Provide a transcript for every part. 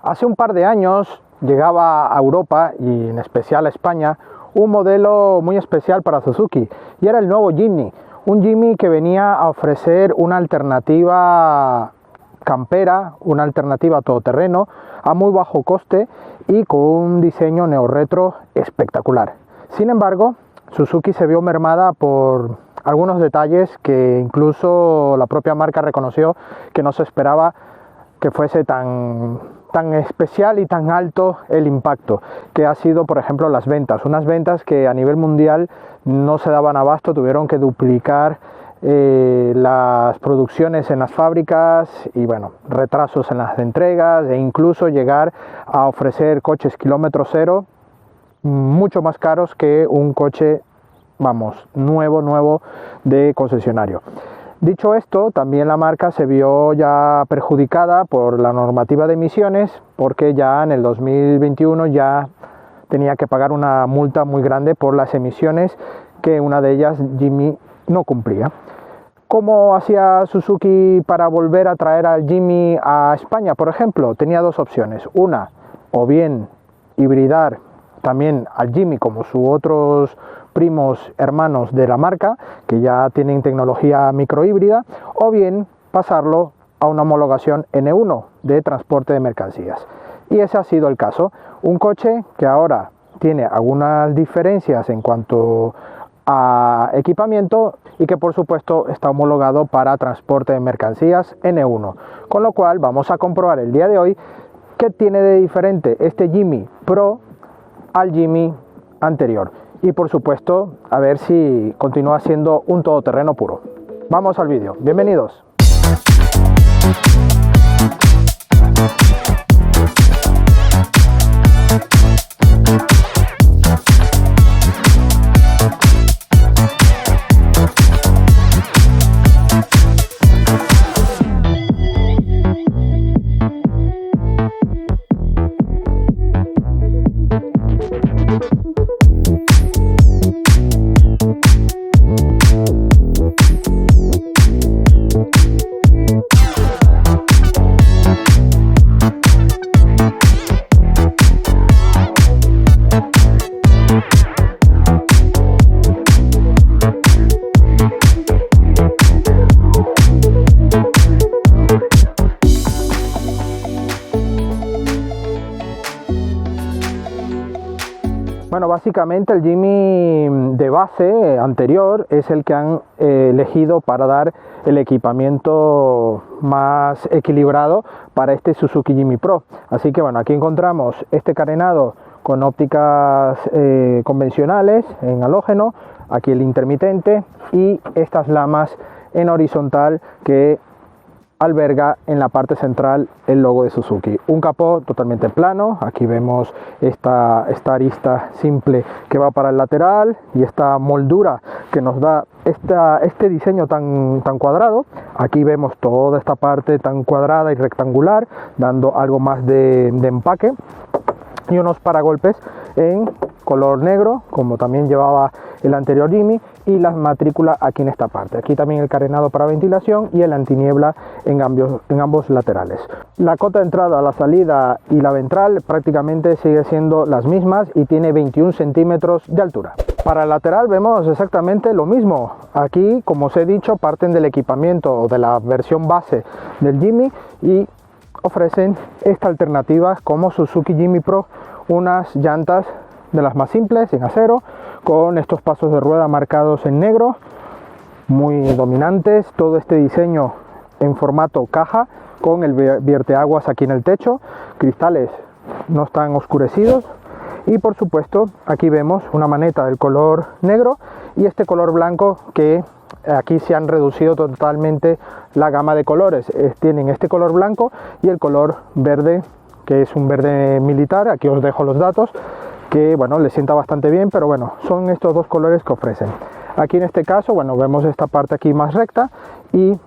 Hace un par de años llegaba a Europa y en especial a España un modelo muy especial para Suzuki y era el nuevo Jimny, un Jimny que venía a ofrecer una alternativa campera, una alternativa todoterreno a muy bajo coste y con un diseño neorretro espectacular. Sin embargo, Suzuki se vio mermada por algunos detalles que incluso la propia marca reconoció que no se esperaba que fuese tan especial y tan alto el impacto, que ha sido, por ejemplo, las ventas. Unas ventas que a nivel mundial no se daban abasto, tuvieron que duplicar las producciones en las fábricas y bueno, retrasos en las entregas e incluso llegar a ofrecer coches kilómetro cero mucho más caros que un coche, vamos, nuevo de concesionario. Dicho esto, también la marca se vio ya perjudicada por la normativa de emisiones porque ya en el 2021 ya tenía que pagar una multa muy grande por las emisiones que una de ellas Jimny no cumplía. ¿Cómo hacía Suzuki para volver a traer al Jimny a España, por ejemplo? Tenía dos opciones. Una, o bien hibridar también al Jimny como sus otros primos hermanos de la marca, que ya tienen tecnología microhíbrida, o bien pasarlo a una homologación N1 de transporte de mercancías. Y ese ha sido el caso. Un coche que ahora tiene algunas diferencias en cuanto a equipamiento y que por supuesto está homologado para transporte de mercancías N1. Con lo cual vamos a comprobar el día de hoy qué tiene de diferente este Jimny Pro al Jimny anterior. Y por supuesto, a ver si continúa siendo un todoterreno puro. Vamos al vídeo. Bienvenidos. Bueno, básicamente el Jimny de base anterior es el que han elegido para dar el equipamiento más equilibrado para este Suzuki Jimny Pro. Así que bueno, aquí encontramos este carenado con ópticas convencionales en halógeno, aquí el intermitente y estas lamas en horizontal que alberga en la parte central el logo de Suzuki. Un capó totalmente plano, aquí vemos esta arista simple que va para el lateral y esta moldura que nos da este diseño tan cuadrado. Aquí vemos toda esta parte tan cuadrada y rectangular, dando algo más de empaque, y unos paragolpes en color negro, como también llevaba el anterior Jimny, y la matrícula aquí en esta parte. Aquí también el carenado para ventilación y el antiniebla en ambos laterales. La cota de entrada, la salida y la ventral prácticamente sigue siendo las mismas y tiene 21 centímetros de altura. Para el lateral vemos exactamente lo mismo. Aquí, como os he dicho, parten del equipamiento o de la versión base del Jimny y ofrecen esta alternativa como Suzuki Jimny Pro, unas llantas de las más simples en acero con estos pasos de rueda marcados en negro, muy dominantes. Todo este diseño en formato caja con el vierteaguas aquí en el techo, cristales no están oscurecidos y por supuesto aquí vemos una maneta del color negro y este color blanco que aquí se han reducido totalmente la gama de colores. Tienen este color blanco y el color verde, que es un verde militar. Aquí os dejo los datos, que bueno, le sienta bastante bien, pero bueno, son estos dos colores que ofrecen. Aquí en este caso, bueno, vemos esta parte aquí más recta y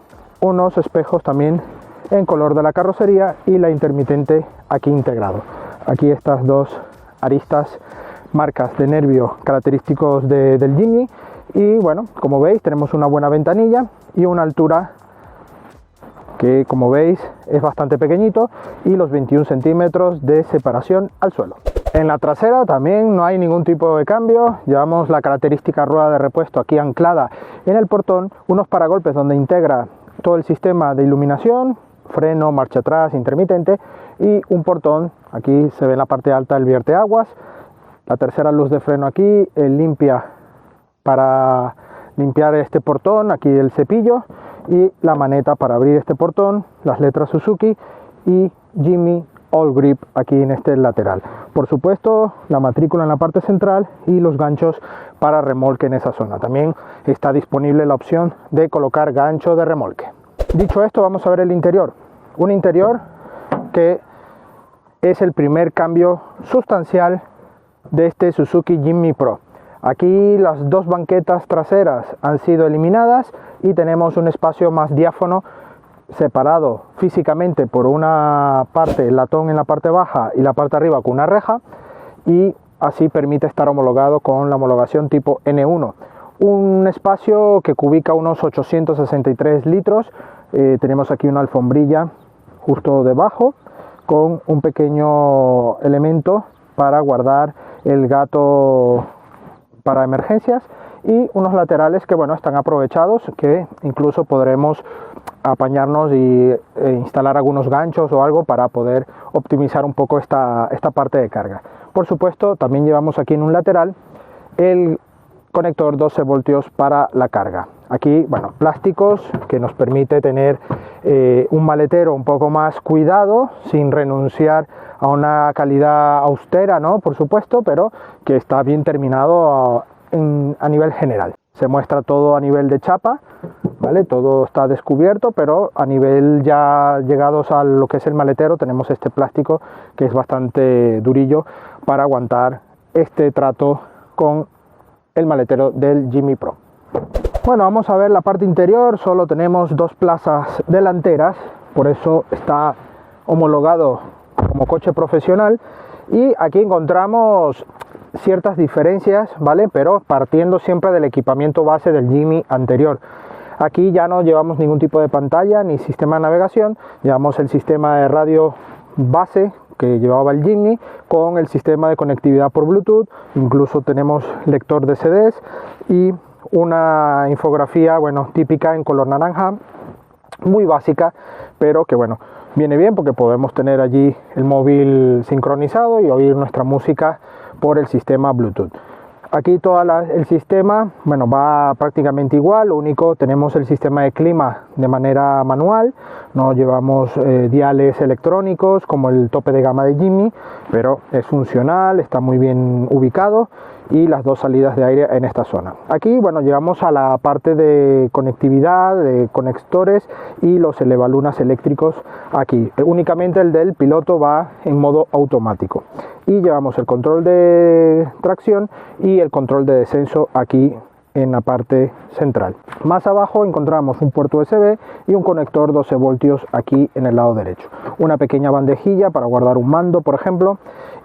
unos espejos también en color de la carrocería y la intermitente aquí integrado. Aquí estas dos aristas, marcas de nervio característicos del Jimny. Y bueno, como veis tenemos una buena ventanilla y una altura que como veis es bastante pequeñito, y los 21 centímetros de separación al suelo. En la trasera también no hay ningún tipo de cambio. Llevamos la característica rueda de repuesto aquí anclada en el portón, unos paragolpes donde integra todo el sistema de iluminación, freno, marcha atrás, intermitente, y un portón. Aquí se ve en la parte alta el vierteaguas, la tercera luz de freno aquí, el limpia para limpiar este portón, aquí el cepillo, y la maneta para abrir este portón, las letras Suzuki y Jimmy All Grip aquí en este lateral. Por supuesto, la matrícula en la parte central y los ganchos para remolque en esa zona. También está disponible la opción de colocar gancho de remolque. Dicho esto, vamos a ver el interior. Un interior que es el primer cambio sustancial de este Suzuki Jimny Pro. Aquí las dos banquetas traseras han sido eliminadas y tenemos un espacio más diáfano, separado físicamente por una parte, el latón en la parte baja y la parte arriba con una reja, y así permite estar homologado con la homologación tipo N1. Un espacio que cubica unos 863 litros. Tenemos aquí una alfombrilla justo debajo con un pequeño elemento para guardar el gato para emergencias, y unos laterales que bueno, están aprovechados, que incluso podremos apañarnos y instalar algunos ganchos o algo para poder optimizar un poco esta parte de carga. Por supuesto, también llevamos aquí en un lateral el conector 12 voltios para la carga. Aquí, bueno, plásticos que nos permite tener un maletero un poco más cuidado, sin renunciar a una calidad austera, ¿no? Por supuesto, pero que está bien terminado a nivel general. Se muestra todo a nivel de chapa, ¿vale? Todo está descubierto, pero a nivel ya llegados a lo que es el maletero, tenemos este plástico que es bastante durillo para aguantar este trato con el maletero del Jimny Pro. Bueno, vamos a ver la parte interior. Solo tenemos dos plazas delanteras, por eso está homologado como coche profesional, y aquí encontramos ciertas diferencias, ¿vale? Pero partiendo siempre del equipamiento base del Jimny anterior. Aquí ya no llevamos ningún tipo de pantalla ni sistema de navegación, llevamos el sistema de radio base que llevaba el Jimny con el sistema de conectividad por Bluetooth. Incluso tenemos lector de CDs y una infografía, bueno, típica en color naranja, muy básica, pero que bueno, viene bien porque podemos tener allí el móvil sincronizado y oír nuestra música por el sistema Bluetooth. Aquí todo el sistema, bueno, va prácticamente igual. Lo único, tenemos el sistema de clima de manera manual, no llevamos diales electrónicos como el tope de gama de Jimny, pero es funcional, está muy bien ubicado, y las dos salidas de aire en esta zona. Aquí, bueno, llegamos a la parte de conectividad, de conectores y los elevalunas eléctricos aquí. Únicamente el del piloto va en modo automático. Y llevamos el control de tracción y el control de descenso aquí en la parte central. Más abajo encontramos un puerto USB y un conector 12 voltios aquí en el lado derecho. Una pequeña bandejilla para guardar un mando, por ejemplo.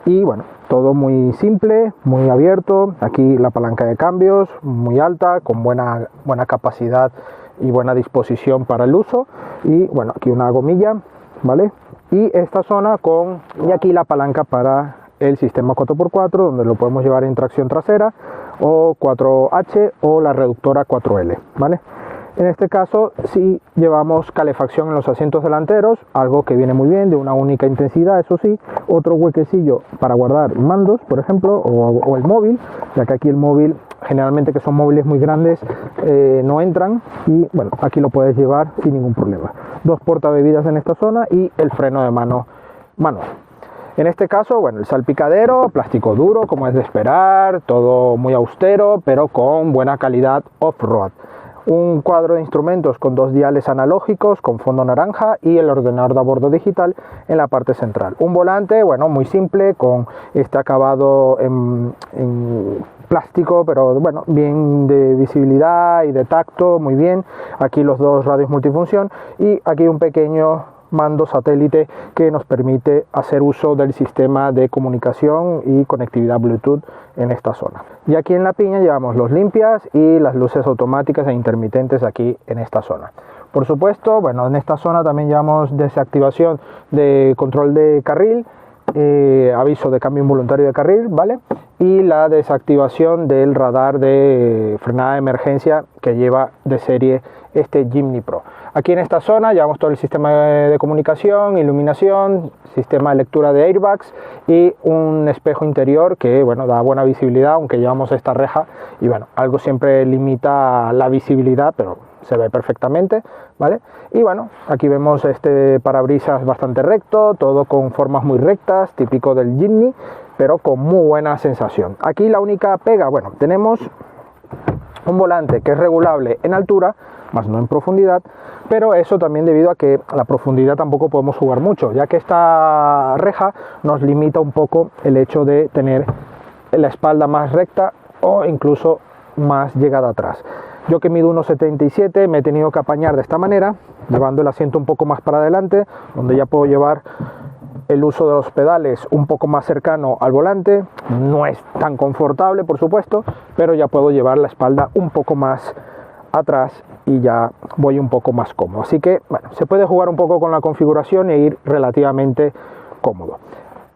Y bueno, todo muy simple, muy abierto. Aquí la palanca de cambios muy alta, con buena capacidad y buena disposición para el uso. Y bueno, aquí una gomilla, ¿vale? Y esta zona y aquí la palanca para el sistema 4x4, donde lo podemos llevar en tracción trasera o 4H o la reductora 4L, ¿vale? En este caso sí llevamos calefacción en los asientos delanteros, algo que viene muy bien, de una única intensidad, eso sí. Otro huequecillo para guardar mandos, por ejemplo, o el móvil, ya que aquí el móvil, generalmente que son móviles muy grandes, no entran, y bueno, aquí lo puedes llevar sin ningún problema. Dos portabebidas en esta zona y el freno de mano manual. En este caso, bueno, el salpicadero, plástico duro, como es de esperar, todo muy austero, pero con buena calidad off-road. Un cuadro de instrumentos con dos diales analógicos con fondo naranja y el ordenador de a bordo digital en la parte central. Un volante, bueno, muy simple, con este acabado en plástico, pero bueno, bien de visibilidad y de tacto, muy bien. Aquí los dos radios multifunción y aquí un pequeño mando satélite que nos permite hacer uso del sistema de comunicación y conectividad Bluetooth en esta zona. Y aquí en la piña llevamos los limpias y las luces automáticas e intermitentes aquí en esta zona. por supuesto. Bueno, en esta zona también llevamos desactivación de control de carril, aviso de cambio involuntario de carril, ¿vale? Y la desactivación del radar de frenada de emergencia que lleva de serie este Jimny Pro. Aquí en esta zona llevamos todo el sistema de comunicación, iluminación, sistema de lectura de airbags y un espejo interior que, bueno, da buena visibilidad, aunque llevamos esta reja y, bueno, algo siempre limita la visibilidad, pero se ve perfectamente, ¿vale? Y bueno, aquí vemos este parabrisas bastante recto, todo con formas muy rectas, típico del Jimny, pero con muy buena sensación. Aquí la única pega, bueno, tenemos un volante que es regulable en altura, más no en profundidad, pero eso también debido a que a la profundidad tampoco podemos jugar mucho, ya que esta reja nos limita un poco el hecho de tener la espalda más recta o incluso más llegada atrás. Yo que mido 1,77 me he tenido que apañar de esta manera, llevando el asiento un poco más para adelante, donde ya puedo llevar el uso de los pedales un poco más cercano al volante. No es tan confortable, por supuesto, pero ya puedo llevar la espalda un poco más atrás y ya voy un poco más cómodo. Así que, bueno, se puede jugar un poco con la configuración e ir relativamente cómodo.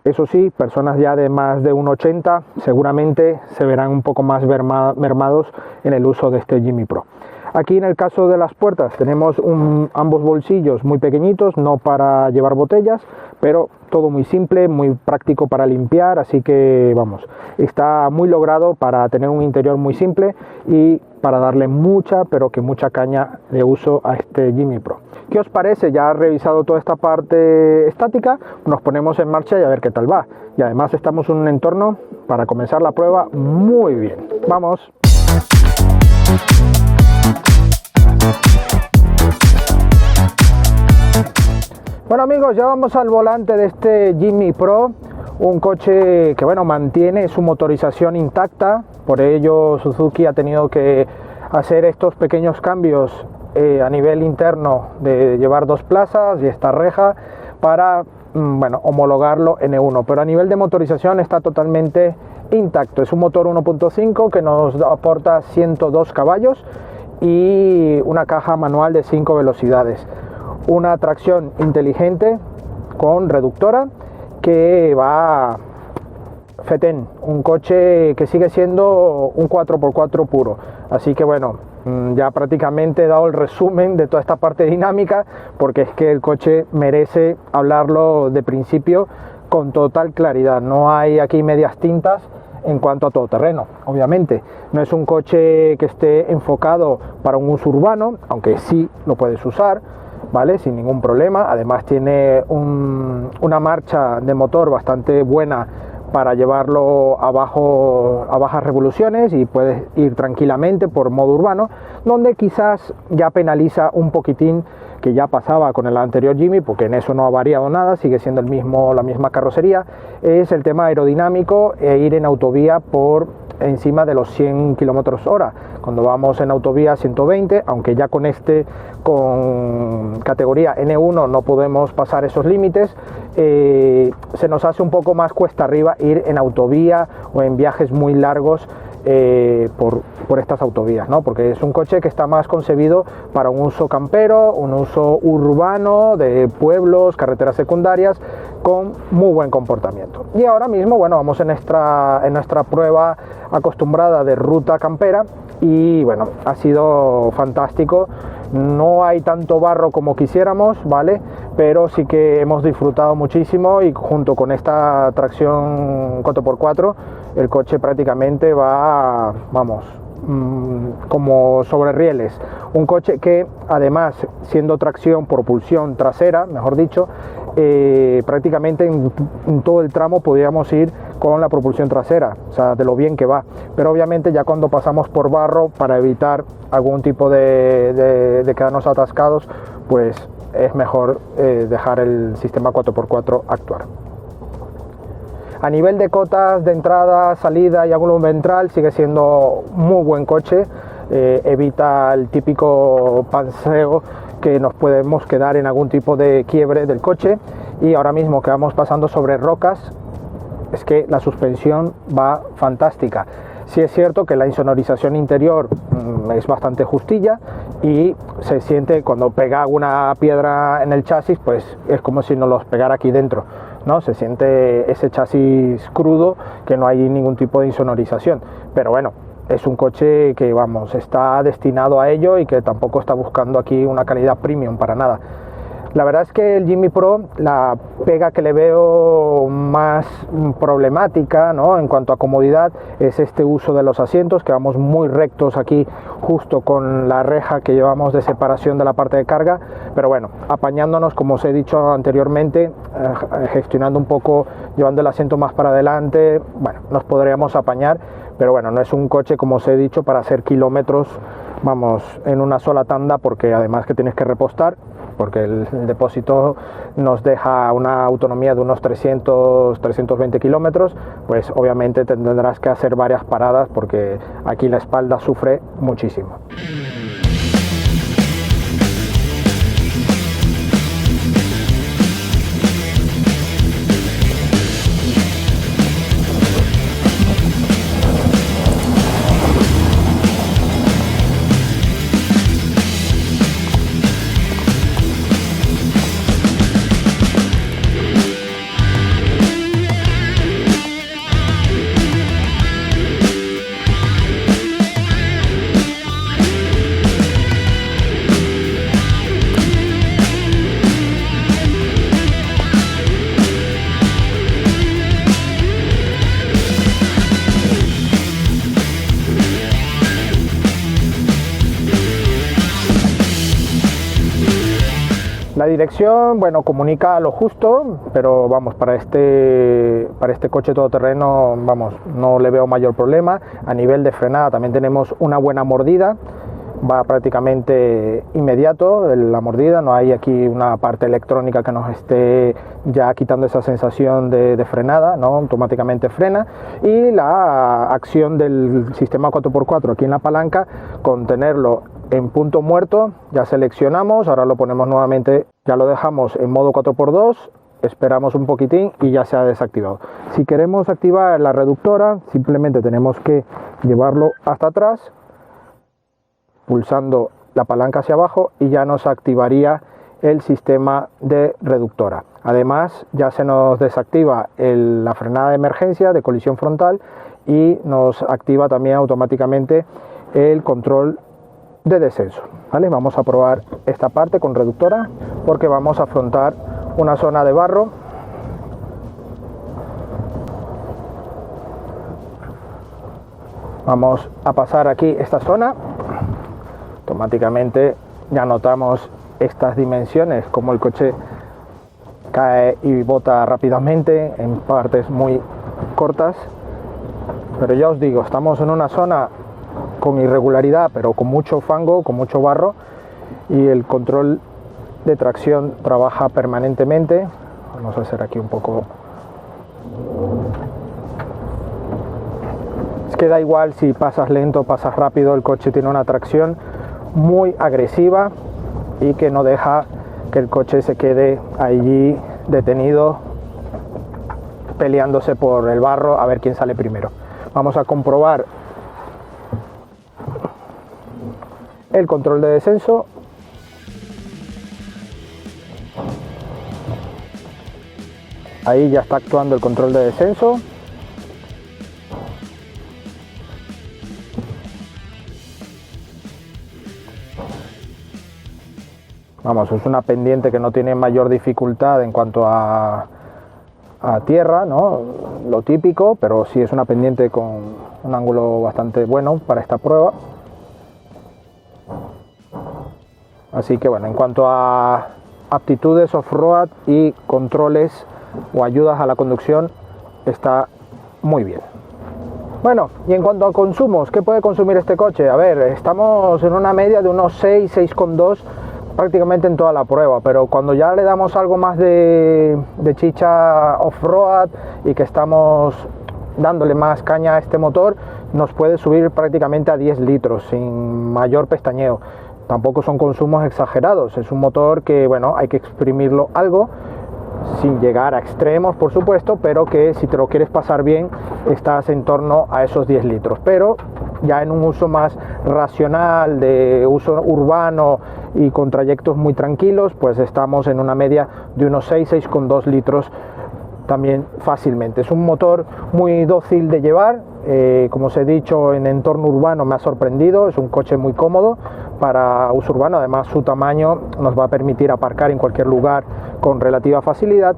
Eso sí, personas ya de más de 1,80 seguramente se verán un poco más mermados en el uso de este Jimny Pro. Aquí en el caso de las puertas tenemos ambos bolsillos muy pequeñitos, no para llevar botellas, pero todo muy simple, muy práctico para limpiar, así que vamos, está muy logrado para tener un interior muy simple y para darle mucha, pero que mucha caña de uso a este Jimny Pro. ¿Qué os parece? Ya he revisado toda esta parte estática, nos ponemos en marcha y a ver qué tal va. Y además estamos en un entorno para comenzar la prueba muy bien. ¡Vamos! Bueno amigos, ya vamos al volante de este Jimny Pro, un coche que, bueno, mantiene su motorización intacta, por ello Suzuki ha tenido que hacer estos pequeños cambios a nivel interno de llevar dos plazas y esta reja para, bueno, homologarlo en E1, pero a nivel de motorización está totalmente intacto. Es un motor 1.5 que nos aporta 102 caballos y una caja manual de 5 velocidades. Una tracción inteligente con reductora que va fetén, un coche que sigue siendo un 4x4 puro. Así que bueno, ya prácticamente he dado el resumen de toda esta parte dinámica, porque es que el coche merece hablarlo de principio con total claridad. No hay aquí medias tintas en cuanto a todoterreno. Obviamente no es un coche que esté enfocado para un uso urbano, aunque sí lo puedes usar, ¿vale? Sin ningún problema. Además tiene una marcha de motor bastante buena para llevarlo a bajas revoluciones y puedes ir tranquilamente por modo urbano, donde quizás ya penaliza un poquitín, que ya pasaba con el anterior Jimny, porque en eso no ha variado nada, sigue siendo la misma carrocería, es el tema aerodinámico e ir en autovía por encima de los 100 km/h. Cuando vamos en autovía 120, aunque ya con categoría N1 no podemos pasar esos límites, se nos hace un poco más cuesta arriba ir en autovía o en viajes muy largos por estas autovías, ¿no? Porque es un coche que está más concebido para un uso campero, un uso urbano de pueblos, carreteras secundarias, con muy buen comportamiento. Y ahora mismo, bueno, vamos en nuestra prueba acostumbrada de ruta campera y bueno, ha sido fantástico. No hay tanto barro como quisiéramos, ¿vale? Pero sí que hemos disfrutado muchísimo y junto con esta tracción 4x4 el coche prácticamente va, vamos, como sobre rieles. Un coche que además, siendo tracción, propulsión trasera, mejor dicho, prácticamente en todo el tramo podríamos ir con la propulsión trasera, o sea, de lo bien que va. Pero obviamente ya cuando pasamos por barro, para evitar algún tipo de quedarnos atascados, pues es mejor dejar el sistema 4x4 actuar. A nivel de cotas de entrada, salida y ángulo ventral sigue siendo muy buen coche, evita el típico panseo que nos podemos quedar en algún tipo de quiebre del coche, y ahora mismo que vamos pasando sobre rocas es que la suspensión va fantástica. Sí es cierto que la insonorización interior es bastante justilla y se siente cuando pega alguna piedra en el chasis, pues es como si nos los pegara aquí dentro, ¿no? Se siente ese chasis crudo, que no hay ningún tipo de insonorización, pero bueno, es un coche que, vamos, está destinado a ello y que tampoco está buscando aquí una calidad premium para nada. La verdad es que el Jimmy Pro, la pega que le veo más problemática, ¿no?, en cuanto a comodidad, es este uso de los asientos, que vamos muy rectos aquí justo con la reja que llevamos de separación de la parte de carga, pero bueno, apañándonos, como os he dicho anteriormente, gestionando un poco, llevando el asiento más para adelante, bueno, nos podríamos apañar, pero bueno, no es un coche, como os he dicho, para hacer kilómetros, vamos, en una sola tanda, porque además que tienes que repostar, porque el depósito nos deja una autonomía de unos 300-320 kilómetros, pues obviamente tendrás que hacer varias paradas porque aquí la espalda sufre muchísimo. La dirección, bueno, comunica lo justo, pero vamos, para este coche todoterreno, vamos, no le veo mayor problema. A nivel de frenada también tenemos una buena mordida, va prácticamente inmediato la mordida, no hay aquí una parte electrónica que nos esté ya quitando esa sensación de frenada, ¿no? Automáticamente frena, y la acción del sistema 4x4 aquí en la palanca, con tenerlo en punto muerto, ya seleccionamos, ahora lo ponemos nuevamente, ya lo dejamos en modo 4x2, esperamos un poquitín y ya se ha desactivado. Si queremos activar la reductora, simplemente tenemos que llevarlo hasta atrás, pulsando la palanca hacia abajo, y ya nos activaría el sistema de reductora. Además, ya se nos desactiva la frenada de emergencia de colisión frontal y nos activa también automáticamente el control de descenso, ¿vale? Vamos a probar esta parte con reductora porque vamos a afrontar una zona de barro. Vamos a pasar aquí esta zona, automáticamente ya notamos estas dimensiones, como el coche cae y bota rápidamente en partes muy cortas, pero ya os digo, estamos en una zona con irregularidad, pero con mucho fango, con mucho barro, y el control de tracción trabaja permanentemente. Vamos a hacer aquí un poco. Es que da igual si pasas lento o pasas rápido, el coche tiene una tracción muy agresiva y que no deja que el coche se quede allí detenido peleándose por el barro a ver quién sale primero. Vamos a comprobar el control de descenso. Ahí ya está actuando el control de descenso. Vamos, es una pendiente que no tiene mayor dificultad en cuanto a tierra, ¿no? Lo típico, pero sí es una pendiente con un ángulo bastante bueno para esta prueba. Así que bueno, en cuanto a aptitudes off-road y controles o ayudas a la conducción, está muy bien. Bueno, y en cuanto a consumos, ¿qué puede consumir este coche? A ver, estamos en una media de unos 6,2 prácticamente en toda la prueba, pero cuando ya le damos algo más de chicha off-road y que estamos dándole más caña a este motor, nos puede subir prácticamente a 10 litros sin mayor pestañeo. Tampoco son consumos exagerados, es un motor que, bueno, hay que exprimirlo algo, sin llegar a extremos, por supuesto, pero que si te lo quieres pasar bien, estás en torno a esos 10 litros. Pero Ya en un uso más racional, de uso urbano y con trayectos muy tranquilos, pues estamos en una media de unos 6,2 litros también fácilmente. Es un motor muy dócil de llevar, como os he dicho, en entorno urbano me ha sorprendido, es un coche muy cómodo para uso urbano, además su tamaño nos va a permitir aparcar en cualquier lugar con relativa facilidad.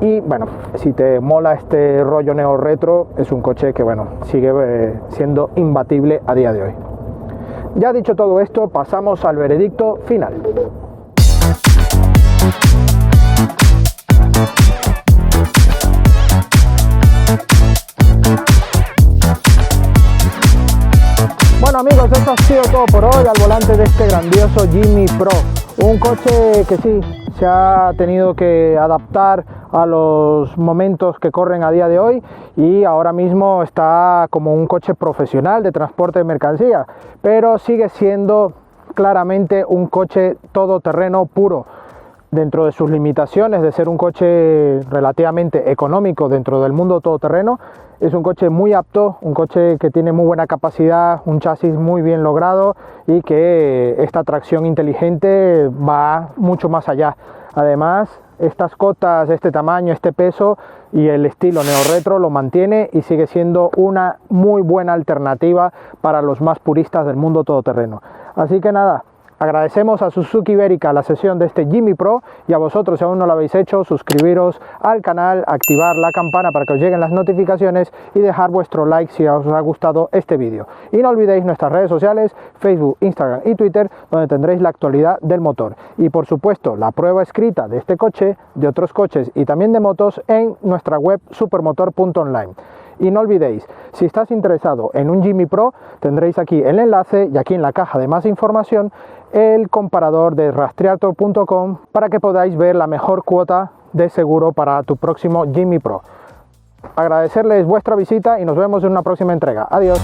Y bueno, si te mola este rollo neo retro, es un coche que bueno, sigue siendo imbatible a día de hoy. Ya dicho todo esto, pasamos al veredicto final. Bueno amigos, eso ha sido todo por hoy al volante de este grandioso Jimmy Pro. Un coche que sí, se ha tenido que adaptar a los momentos que corren a día de hoy y ahora mismo está como un coche profesional de transporte de mercancía, pero sigue siendo claramente un coche todoterreno puro. Dentro de sus limitaciones de ser un coche relativamente económico dentro del mundo todoterreno, es un coche muy apto, un coche que tiene muy buena capacidad, un chasis muy bien logrado y que esta tracción inteligente va mucho más allá. Además, estas cotas, este tamaño, este peso y el estilo neo-retro lo mantiene y sigue siendo una muy buena alternativa para los más puristas del mundo todoterreno. Así que nada, agradecemos a Suzuki Ibérica la sesión de este Jimmy Pro y a vosotros, si aún no lo habéis hecho, suscribiros al canal, activar la campana para que os lleguen las notificaciones y dejar vuestro like si os ha gustado este vídeo. Y no olvidéis nuestras redes sociales, Facebook, Instagram y Twitter, donde tendréis la actualidad del motor. Y por supuesto, la prueba escrita de este coche, de otros coches y también de motos en nuestra web supermotor.online. Y no olvidéis, si estás interesado en un Jimmy Pro, tendréis aquí el enlace y aquí en la caja de más información el comparador de rastreator.com para que podáis ver la mejor cuota de seguro para tu próximo Jimmy Pro. Agradecerles vuestra visita y nos vemos en una próxima entrega. Adiós.